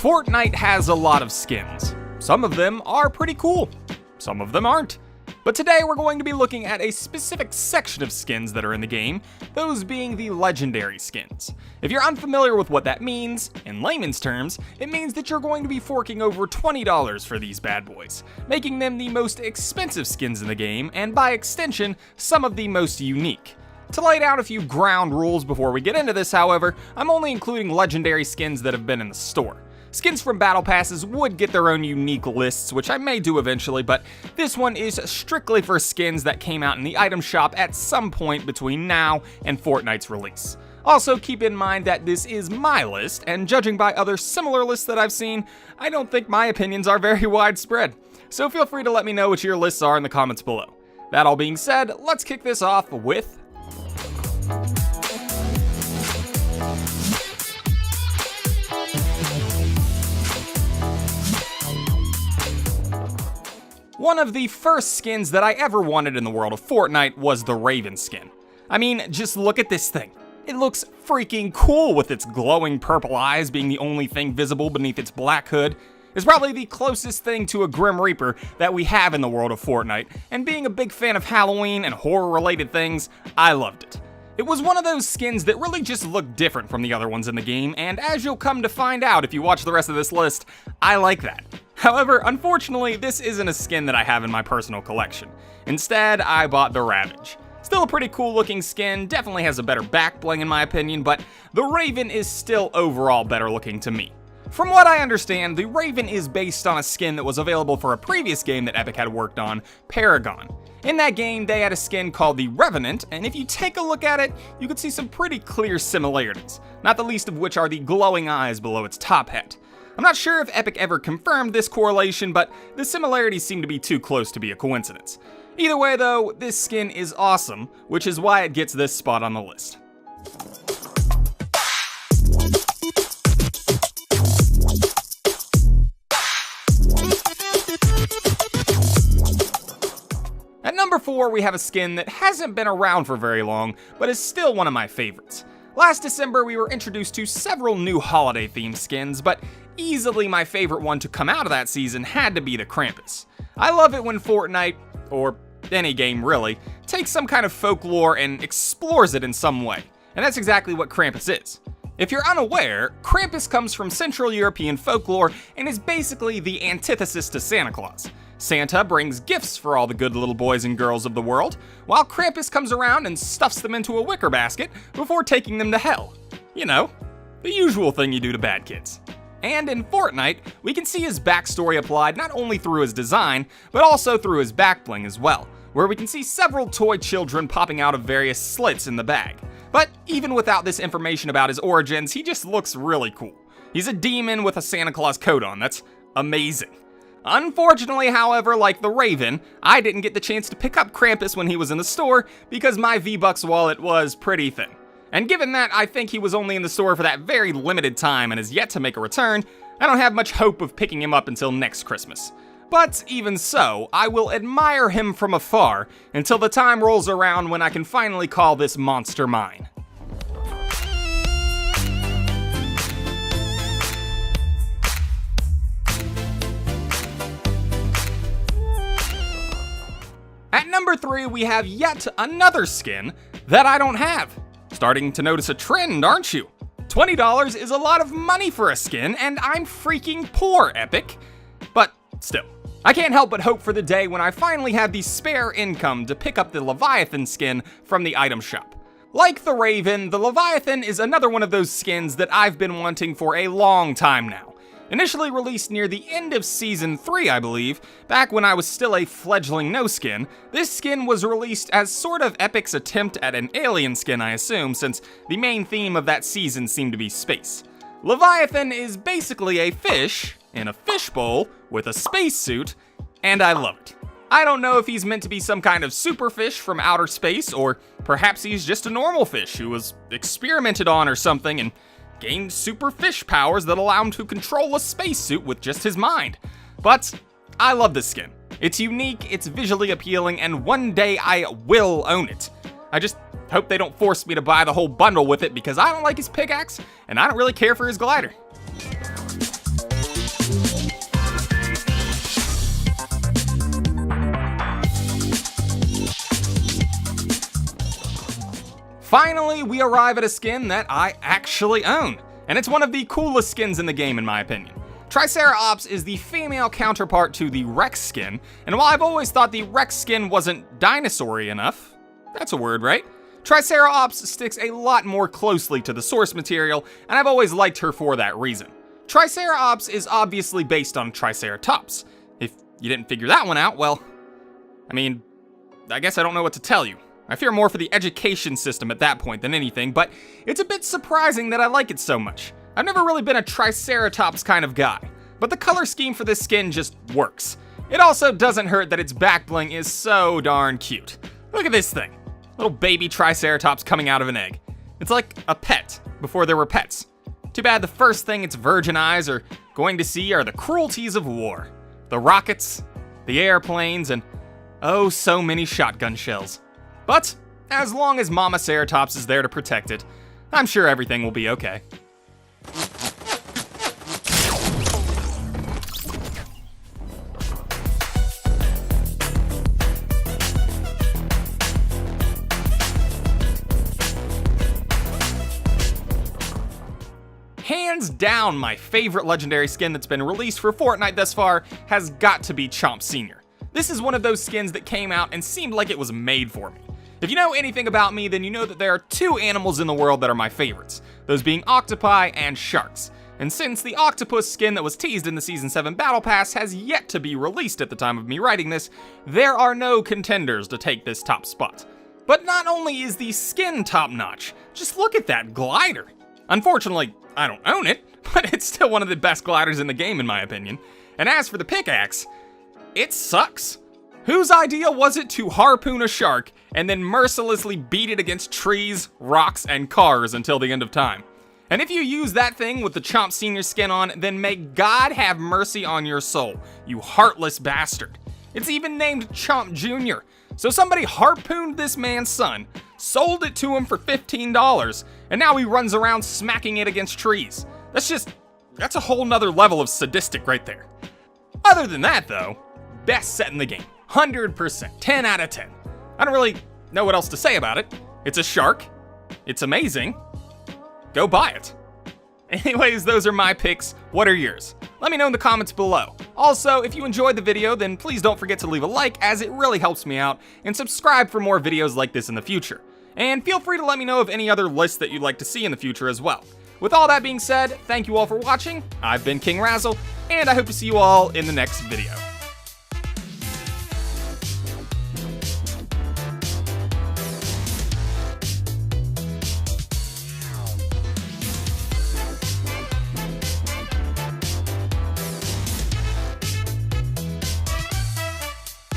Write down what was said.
Fortnite has a lot of skins. Some of them are pretty cool, some of them aren't. But today we're going to be looking at a specific section of skins that are in the game, those being the legendary skins. If you're unfamiliar with what that means, in layman's terms, it means that you're going to be forking over $20 for these bad boys, making them the most expensive skins in the game, and by extension, some of the most unique. To lay down a few ground rules before we get into this, however, I'm only including legendary skins that have been in the store. Skins from battle passes would get their own unique lists, which I may do eventually, but this one is strictly for skins that came out in the item shop at some point between now and Fortnite's release. Also, keep in mind that this is my list, and judging by other similar lists that I've seen, I don't think my opinions are very widespread. So feel free to let me know what your lists are in the comments below. That all being said, let's kick this off with one of the first skins that I ever wanted in the world of Fortnite was the Raven skin. I mean, just look at this thing. It looks freaking cool with its glowing purple eyes being the only thing visible beneath its black hood. It's probably the closest thing to a Grim Reaper that we have in the world of Fortnite, and being a big fan of Halloween and horror-related things, I loved it. It was one of those skins that really just looked different from the other ones in the game, and as you'll come to find out if you watch the rest of this list, I like that. However, unfortunately, this isn't a skin that I have in my personal collection. Instead, I bought the Ravage. Still a pretty cool looking skin, definitely has a better back bling in my opinion, but the Raven is still overall better looking to me. From what I understand, the Raven is based on a skin that was available for a previous game that Epic had worked on, Paragon. In that game, they had a skin called the Revenant, and if you take a look at it, you can see some pretty clear similarities, not the least of which are the glowing eyes below its top hat. I'm not sure if Epic ever confirmed this correlation, but the similarities seem to be too close to be a coincidence. Either way though, this skin is awesome, which is why it gets this spot on the list. At number 4, we have a skin that hasn't been around for very long, but is still one of my favorites. Last December, we were introduced to several new holiday-themed skins, but easily my favorite one to come out of that season had to be the Krampus. I love it when Fortnite, or any game really, takes some kind of folklore and explores it in some way, and that's exactly what Krampus is. If you're unaware, Krampus comes from Central European folklore and is basically the antithesis to Santa Claus. Santa brings gifts for all the good little boys and girls of the world, while Krampus comes around and stuffs them into a wicker basket before taking them to hell. You know, the usual thing you do to bad kids. And in Fortnite, we can see his backstory applied not only through his design, but also through his back bling as well, where we can see several toy children popping out of various slits in the bag. But even without this information about his origins, he just looks really cool. He's a demon with a Santa Claus coat on, that's amazing. Unfortunately, however, like the Raven, I didn't get the chance to pick up Krampus when he was in the store because my V-Bucks wallet was pretty thin. And given that I think he was only in the store for that very limited time and is yet to make a return, I don't have much hope of picking him up until next Christmas. But even so, I will admire him from afar until the time rolls around when I can finally call this monster mine. At number 3, we have yet another skin that I don't have. Starting to notice a trend, aren't you? $20 is a lot of money for a skin, and I'm freaking poor, Epic. But still, I can't help but hope for the day when I finally have the spare income to pick up the Leviathan skin from the item shop. Like the Raven, the Leviathan is another one of those skins that I've been wanting for a long time now. Initially released near the end of Season 3, I believe, back when I was still a fledgling no-skin, this skin was released as sort of Epic's attempt at an alien skin, I assume, since the main theme of that season seemed to be space. Leviathan is basically a fish in a fishbowl with a spacesuit, and I love it. I don't know if he's meant to be some kind of super fish from outer space, or perhaps he's just a normal fish who was experimented on or something and gained super fish powers that allow him to control a spacesuit with just his mind. But I love this skin. It's unique, it's visually appealing, and one day I will own it. I just hope they don't force me to buy the whole bundle with it because I don't like his pickaxe, and I don't really care for his glider. Finally, we arrive at a skin that I actually own, and it's one of the coolest skins in the game in my opinion. Triceratops is the female counterpart to the Rex skin, and while I've always thought the Rex skin wasn't dinosaur-y enough, that's a word, right? Triceratops sticks a lot more closely to the source material, and I've always liked her for that reason. Triceratops is obviously based on Triceratops. If you didn't figure that one out, well, I guess I don't know what to tell you. I fear more for the education system at that point than anything, but it's a bit surprising that I like it so much. I've never really been a Triceratops kind of guy, but the color scheme for this skin just works. It also doesn't hurt that its back bling is so darn cute. Look at this thing. Little baby Triceratops coming out of an egg. It's like a pet before there were pets. Too bad the first thing its virgin eyes are going to see are the cruelties of war. The rockets, the airplanes, and oh, so many shotgun shells. But as long as Mama Ceratops is there to protect it, I'm sure everything will be okay. Hands down, my favorite legendary skin that's been released for Fortnite thus far has got to be Chomp Senior. This is one of those skins that came out and seemed like it was made for me. If you know anything about me, then you know that there are two animals in the world that are my favorites, those being octopi and sharks. And since the octopus skin that was teased in the Season 7 Battle Pass has yet to be released at the time of me writing this, there are no contenders to take this top spot. But not only is the skin top-notch, just look at that glider. Unfortunately, I don't own it, but it's still one of the best gliders in the game in my opinion. And as for the pickaxe, it sucks. Whose idea was it to harpoon a shark and then mercilessly beat it against trees, rocks, and cars until the end of time? And if you use that thing with the Chomp Senior skin on, then may God have mercy on your soul, you heartless bastard. It's even named Chomp Jr. So somebody harpooned this man's son, sold it to him for $15, and now he runs around smacking it against trees. That's a whole nother level of sadistic right there. Other than that though, best set in the game, 100%, 10 out of 10. I don't really know what else to say about it. It's a shark, it's amazing, go buy it. Anyways, those are my picks. What are yours? Let me know in the comments below. Also, if you enjoyed the video, then please don't forget to leave a like as it really helps me out, and subscribe for more videos like this in the future. And feel free to let me know of any other lists that you'd like to see in the future as well. With all that being said, thank you all for watching. I've been King Razzle, and I hope to see you all in the next video.